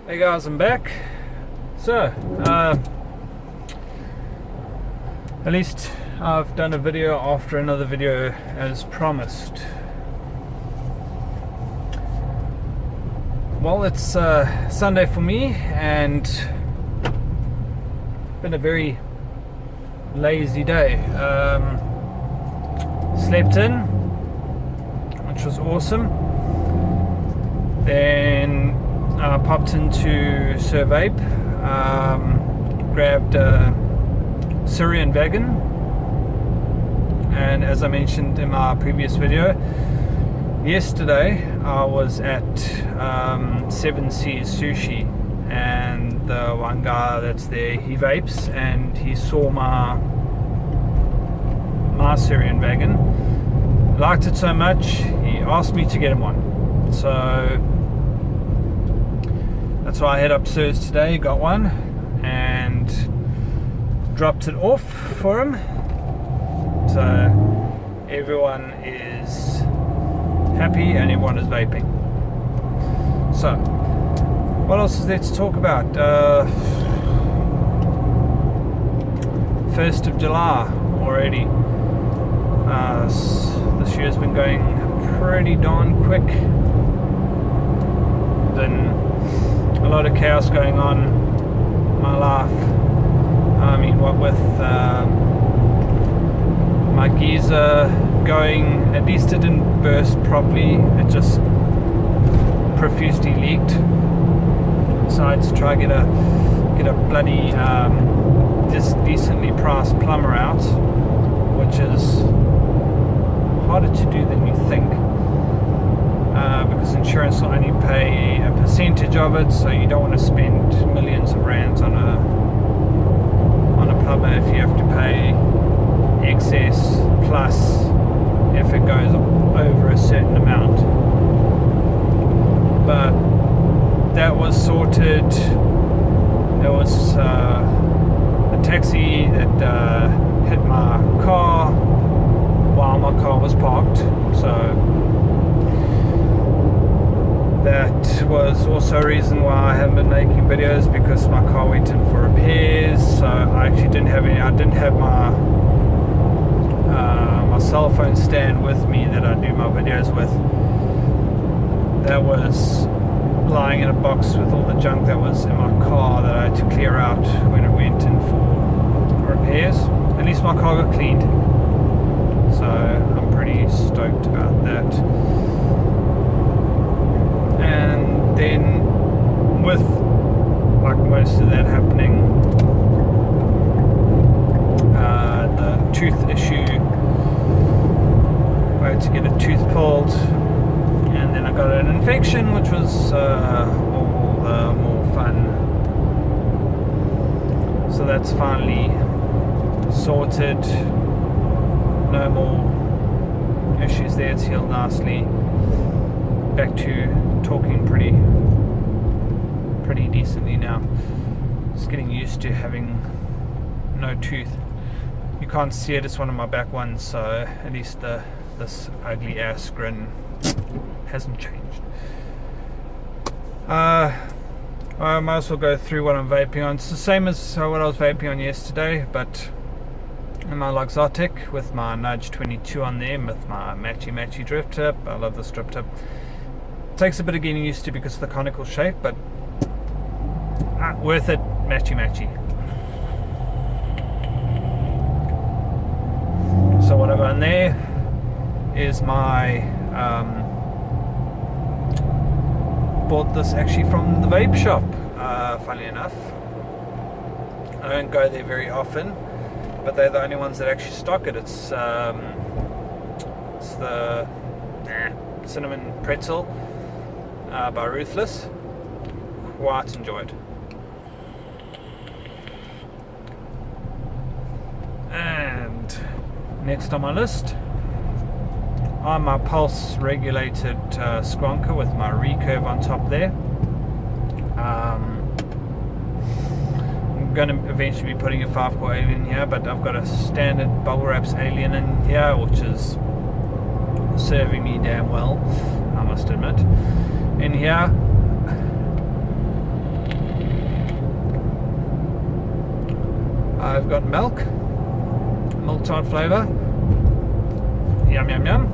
Hey guys, I'm back. So, at least I've done a video after another video as promised. Well, it's Sunday for me and been a very lazy day. Slept in, which was awesome. Then I popped into Sir Vape, grabbed a Syrian vegan, and as I mentioned in my previous video, yesterday I was at 7 Seas Sushi, and the one guy that's there, he vapes, and he saw my Syrian vegan, liked it so much, he asked me to get him one. So that's why I head upstairs today, got one, and dropped it off for him. So everyone is happy and everyone is vaping. So, what else is there to talk about? 1st of July already. This year's been going pretty darn quick. Then a lot of chaos going on in my life. I mean, what with my geyser going, at least it didn't burst properly, it just profusely leaked. So I had to try get a bloody just decently priced plumber out, which is harder to do than you think. Because insurance will only pay a percentage of it, so you don't want to spend millions of rands on a plumber if you have to pay excess plus if it goes over a certain amount. But that was sorted. There was a taxi that hit my car while my car was parked, so that was also a reason why I haven't been making videos, because my car went in for repairs. So I actually didn't have my my cell phone stand with me that I do my videos with. That was lying in a box with all the junk that was in my car that I had to clear out when it went in for repairs. At least my car got cleaned, so I'm pretty stoked about that. And then with like most of that happening, the tooth issue, I had to get a tooth pulled, and then I got an infection, which was all the more fun. So that's finally sorted, no more issues there, it's healed nicely. Back to talking pretty decently now. Just getting used to having no tooth. You can't see it, it's one of my back ones, so at least this ugly ass grin hasn't changed. I might as well go through what I'm vaping on. It's the same as what I was vaping on yesterday, but in my Luxottic with my Nudge 22 on there, with my matchy drip tip. I love this drip tip. Takes a bit of getting used to because of the conical shape, but worth it, matchy. So what I've got in there is my bought this actually from the vape shop, funnily enough. I don't go there very often, but they're the only ones that actually stock it. It's the cinnamon pretzel by Ruthless. Quite enjoyed. And next on my list are my pulse regulated squonker with my recurve on top there. I'm going to eventually be putting a 5-core alien here, but I've got a standard bubble wraps alien in here, which is serving me damn well, I must admit. In here I've got milk tart flavor. Yum yum yum.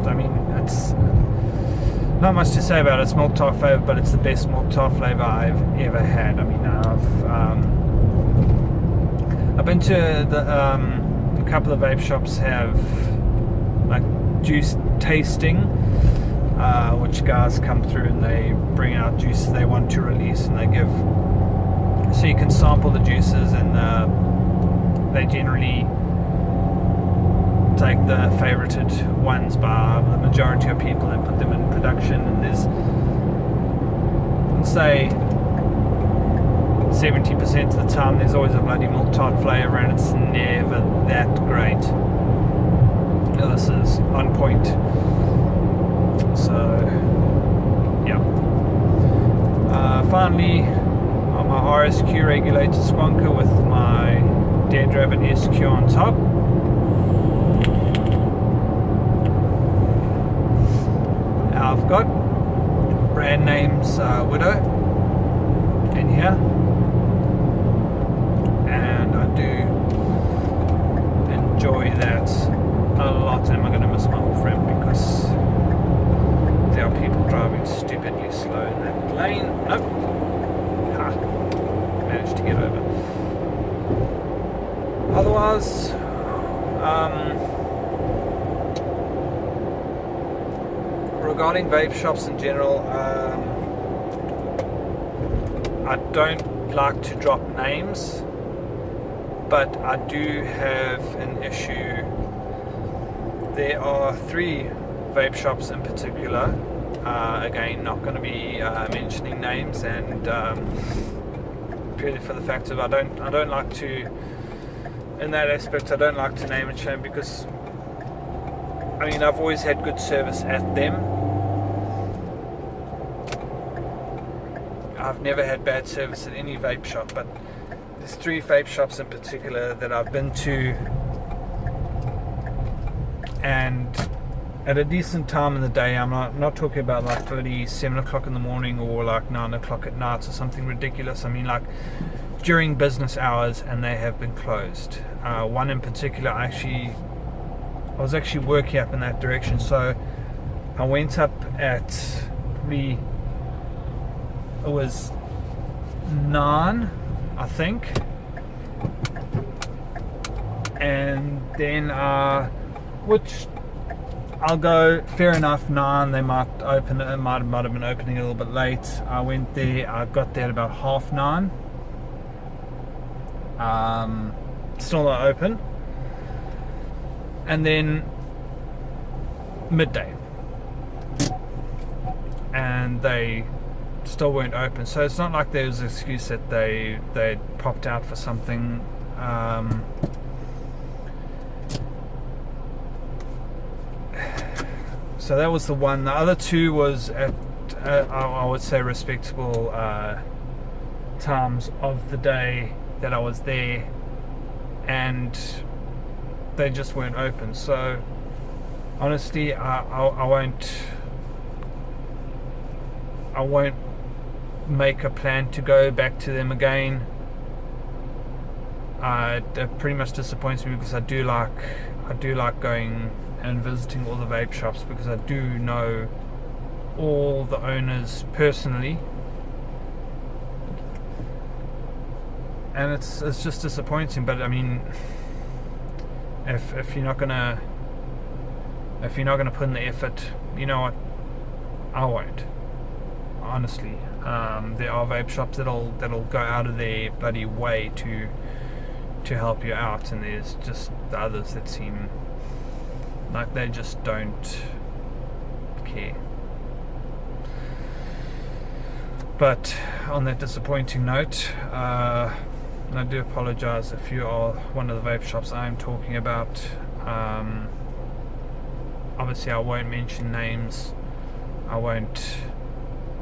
I mean, it's not much to say about it. It's milk tart flavor, but it's the best milk tart flavor I've ever had. I mean, I've been to a couple of vape shops have like juice tasting, which guys come through and they bring out juices they want to release, and they give, so you can sample the juices, and they generally take the favorited ones by the majority of people and put them in production, and there's, say, 70% of the time there's always a bloody milk tart flavor, and it's never that great. Now, this is on point. So yeah. Finally, on my RSQ regulator squonker with my Dead Rabbit SQ on top. I've got brand names Widow in here, and I do enjoy that a lot. Am I going to miss my old friend because there are people driving stupidly slow in that lane? Nope. Managed to get over. Otherwise, regarding vape shops in general, I don't like to drop names, but I do have an issue. There are 3 vape shops in particular, again not going to be mentioning names, and purely for the fact of I don't like to, in that aspect, I don't like to name and shame, because I mean, I've always had good service at them. I've never had bad service at any vape shop, but there's 3 vape shops in particular that I've been to, and at a decent time in the day, I'm not talking about like 7 o'clock in the morning or like 9 o'clock at night or something ridiculous. I mean, like during business hours, and they have been closed. One in particular, I was actually working up in that direction, so I went up at it was 9, I think, and then which I'll go, fair enough, 9, they might open it, might have been opening a little bit late. I went there, I got there at about 9:30. Still not open. And then midday, and they still weren't open. So it's not like there was an excuse that they popped out for something. So that was the one. The other 2 was at I would say respectable times of the day that I was there, and they just weren't open. So honestly, I won't make a plan to go back to them again. It pretty much disappoints me, because I do like going and visiting all the vape shops, because I do know all the owners personally, and it's just disappointing. But I mean, if you're not gonna put in the effort, you know what, I won't. Honestly, there are vape shops that'll go out of their bloody way to help you out, and there's just the others that seem like they just don't care. But on that disappointing note, I do apologize if you are one of the vape shops I'm talking about. Obviously I won't mention names, I won't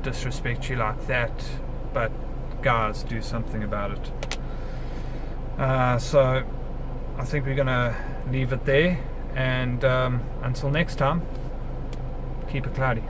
disrespect you like that, but guys, do something about it. So I think we're gonna leave it there, and until next time, keep it cloudy.